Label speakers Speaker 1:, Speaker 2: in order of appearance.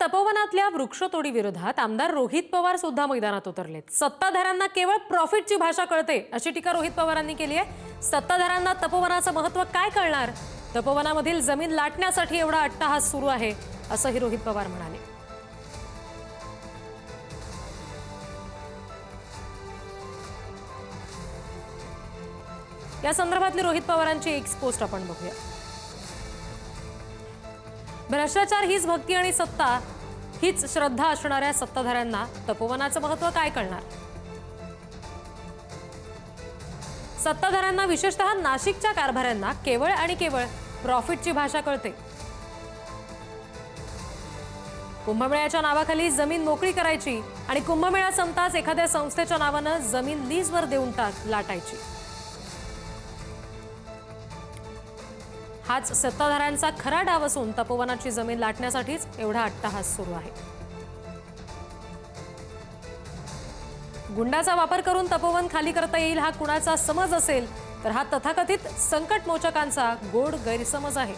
Speaker 1: तपोवनातल्या वृक्षतोडी विरोधात आमदार रोहित पवार सुद्धा मैदानात उतरलेत। सत्ताधाऱ्यांना केवळ प्रॉफिटची भाषा कळते अशी टीका रोहित पवारांनी केली आहे। सत्ताधाऱ्यांना तपोवनाचं महत्त्व काय कळणार? तपोवनामधील जमीन लाटण्यासाठी एवढा अट्टाहास सुरू आहे असंही रोहित पवार म्हणाले। या संदर्भातली रोहित पवारांची एक पोस्ट आपण बघूया। भ्रष्टाचार हीच भक्ती आणि सत्ता हीच श्रद्धा असणाऱ्या सत्ताधाऱ्यांना तपोवनाचं महत्त्व काय कळणार? सत्ताधाऱ्यांना विशेषतः नाशिकच्या कारभाऱ्यांना केवळ आणि केवळ प्रॉफिटची भाषा कळते। कुंभमेळ्याच्या नावाखाली जमीन मोकळी करायची आणि कुंभमेळा संपताच एखाद्या संस्थेच्या नावानं जमीन लीजवर देऊन लाटायची। हाच सत्ताधाऱ्यांचा खरा डाव असून तपोवनाची जमीन लाटण्यासाठीच एवढा अट्टाहास सुरू आहे। गुंडाचा वापर करून तपोवन खाली करता येईल हा कुणाचा समज असेल तर हा तथाकथित संकट मोचकांचा गोड गैरसमज आहे।